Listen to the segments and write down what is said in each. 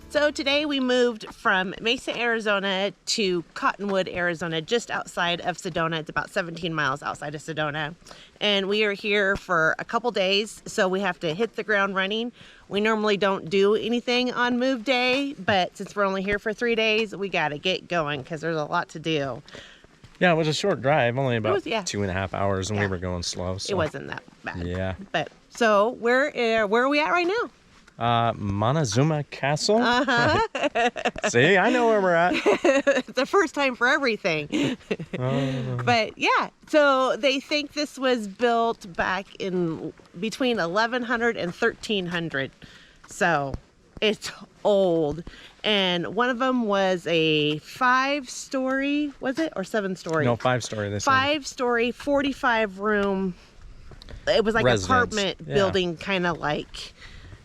So today we moved from Mesa, Arizona to Cottonwood, Arizona, just outside of Sedona. It's about 17 miles outside of Sedona. And we are here for a couple days, so we have to hit the ground running. We normally don't do anything on move day, but since we're only here for 3 days, we got to get going because there's a lot to do. Yeah, it was a short drive, only about 2.5 hours, and Yeah. we were going slow. So. It wasn't that bad. Yeah. But so where are we at right now? Montezuma Castle. Uh-huh. See, I know where we're at. It's the first time for everything. But yeah, so they think this was built back in between 1100 and 1300. So it's old. And one of them was a 5-story, was it? Or 7-story? No, 5-story. 5-story, 45-room. It was like an apartment building, kind of like.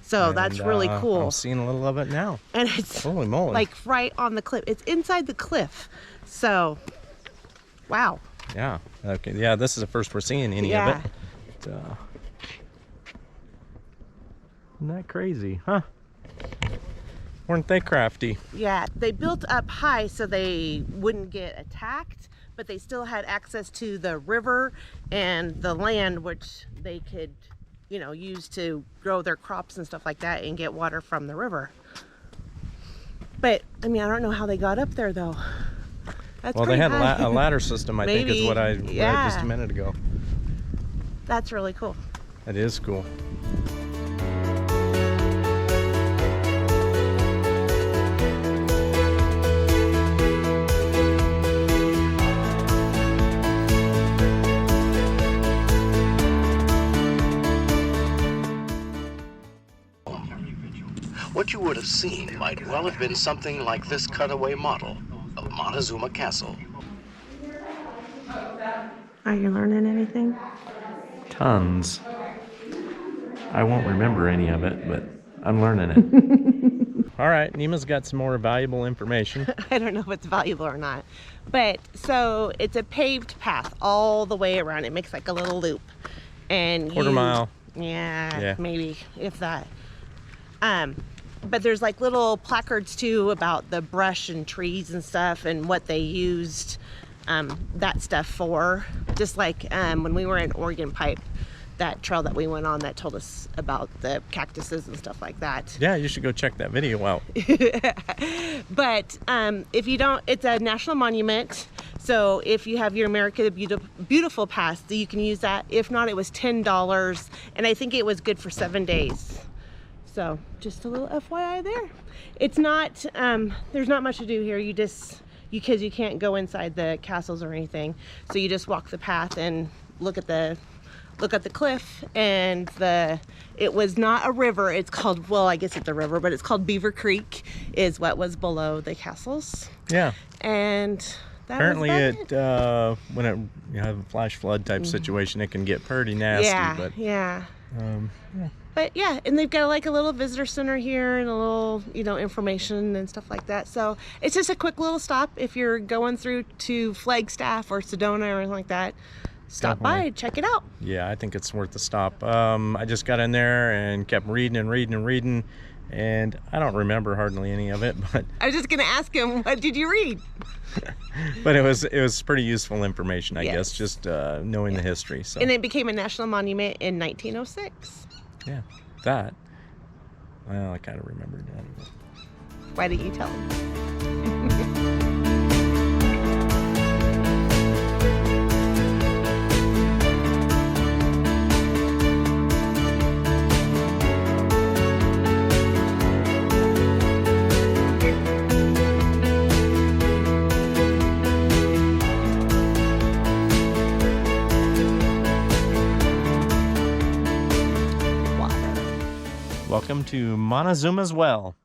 So that's really cool. I'm seeing a little of it now. And it's holy moly, like right on the cliff. It's inside the cliff. So, wow. Yeah. Okay. Yeah, this is the first we're seeing any of it. But, isn't that crazy, huh? Weren't they crafty? Yeah, they built up high so they wouldn't get attacked, but they still had access to the river and the land, which they could, use to grow their crops and stuff like that and get water from the river. But, I don't know how they got up there, though. That's well, they had high. a ladder system, I think is what I read just a minute ago. That's really cool. That is cool. What you would have seen might well have been something like this cutaway model of Montezuma Castle. Are you learning anything? Tons. I won't remember any of it, but I'm learning it. All right, Nima's got some more valuable information. I don't know if it's valuable or not. But, so, it's a paved path all the way around. It makes like a little loop. And Quarter mile. Yeah, maybe, if that. But there's like little placards too about the brush and trees and stuff and what they used that stuff for. Just like when we were in Oregon Pipe, that trail that we went on that told us about the cactuses and stuff like that. Yeah, you should go check that video out. But if you don't, it's a national monument. So if you have your America the Beautiful pass, you can use that. If not, it was $10, and I think it was good for 7 days. So just a little FYI there. It's not, there's not much to do here. Because you can't go inside the castles or anything. So you just walk the path and look at the cliff. And it was not a river. It's called, well, I guess it's a river, but it's called Beaver Creek is what was below the castles. Yeah. And that apparently was when you have a flash flood type situation, it can get pretty nasty. Yeah. But yeah, and they've got like a little visitor center here and a little, information and stuff like that. So it's just a quick little stop if you're going through to Flagstaff or Sedona or anything like that. Stop by, check it out. Yeah, I think it's worth the stop. I just got in there and kept reading, and I don't remember hardly any of it. But I was just gonna ask him, what did you read? But it was pretty useful information, I guess, just knowing the history. So. And it became a national monument in 1906. Yeah, that. Well, I kind of remembered that. Why didn't you tell him? Welcome to Montezuma's Well.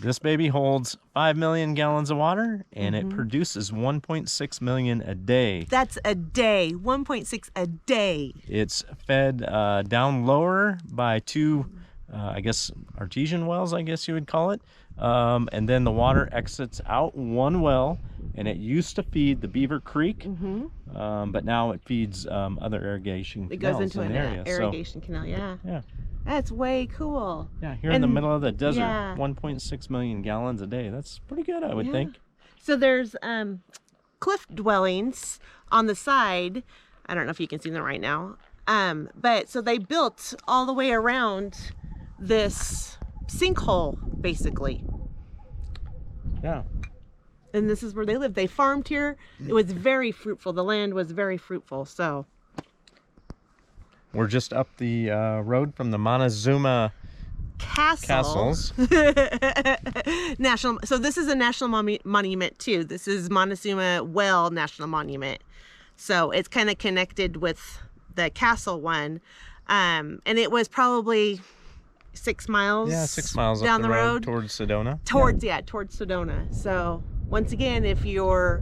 This baby holds 5 million gallons of water, and it produces 1.6 million a day. That's a day, 1.6 a day. It's fed down lower by two, I guess, artesian wells, I guess you would call it. And then the water exits out one well, and it used to feed the Beaver Creek, but now it feeds other irrigation canals. It goes into in an the area. irrigation canal, yeah. Yeah. That's way cool. Yeah, here in the middle of the desert, yeah. 1.6 million gallons a day. That's pretty good, I would think. So there's cliff dwellings on the side. I don't know if you can see them right now. But so they built all the way around this sinkhole, basically. Yeah. And this is where they lived. They farmed here. It was very fruitful. The land was very fruitful, so. We're just up the road from the Montezuma Castles. National. So this is a national monument too. This is Montezuma Well National Monument. So it's kind of connected with the castle one, and it was probably 6 miles. Yeah, 6 miles down up the road towards Sedona. Towards Sedona. So once again, if you're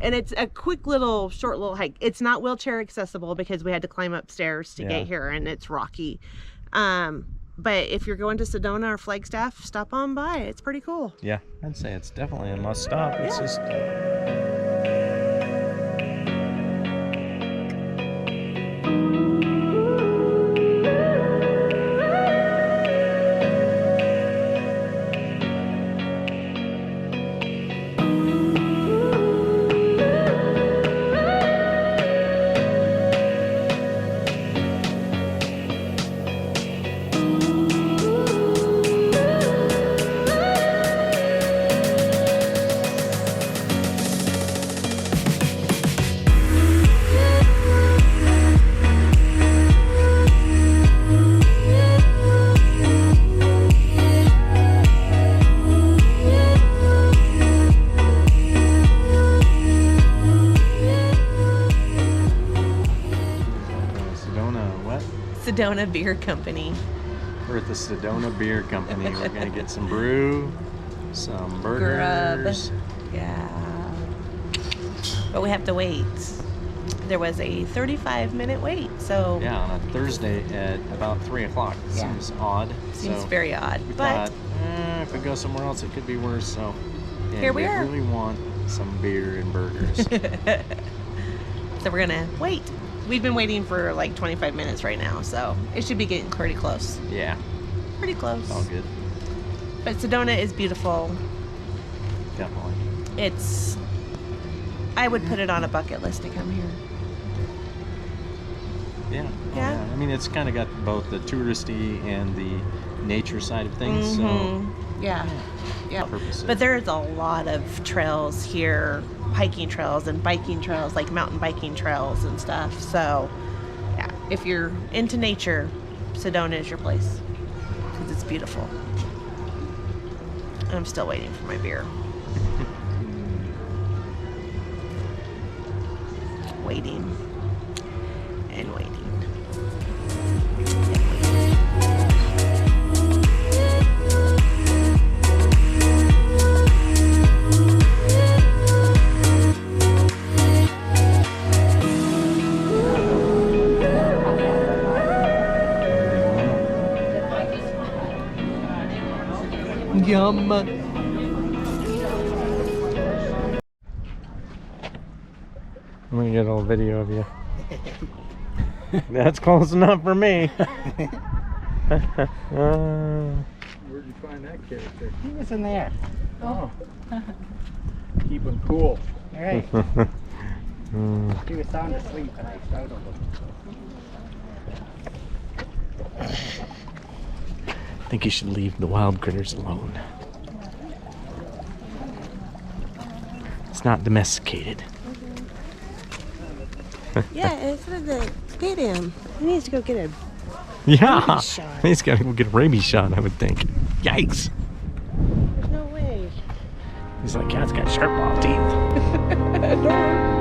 and it's a quick little short little hike. It's not wheelchair accessible because we had to climb upstairs to get here, and it's rocky. But if you're going to Sedona or Flagstaff, stop on by. It's pretty cool. Yeah, I'd say it's definitely a must stop. It's just Sedona Beer Company. we're at the Sedona Beer Company. We're gonna get some brew, some burgers. Grub. Yeah. But we have to wait. There was a 35-minute wait, so. Yeah, on a Thursday at about 3 o'clock. Seems odd. Seems very odd. We but thought, if we go somewhere else, it could be worse. So here we are. really want some beer and burgers. So we're gonna wait. We've been waiting for like 25 minutes right now, so it should be getting pretty close. Yeah. Pretty close. All good. But Sedona is beautiful. Definitely. I would put it on a bucket list to come here. Yeah. Yeah. I mean, it's kind of got both the touristy and the nature side of things. So Yeah. purposes. But there's a lot of trails here, hiking trails and biking trails, like mountain biking trails and stuff. So, yeah, if you're into nature, Sedona is your place because it's beautiful. And I'm still waiting for my beer. Waiting and waiting. Yum. I'm gonna get a little video of you. That's close enough for me. Where'd you find that character? He was in there. Oh. Keep him cool. All right. He was sound asleep and I startled him. I think you should leave the wild critters alone. It's not domesticated. Yeah, it's gonna get him. He needs to go get him. Yeah, Rabies shot. he's got to go get a rabies shot, I would think. Yikes. No way. He's like, yeah, it's got sharp teeth. No.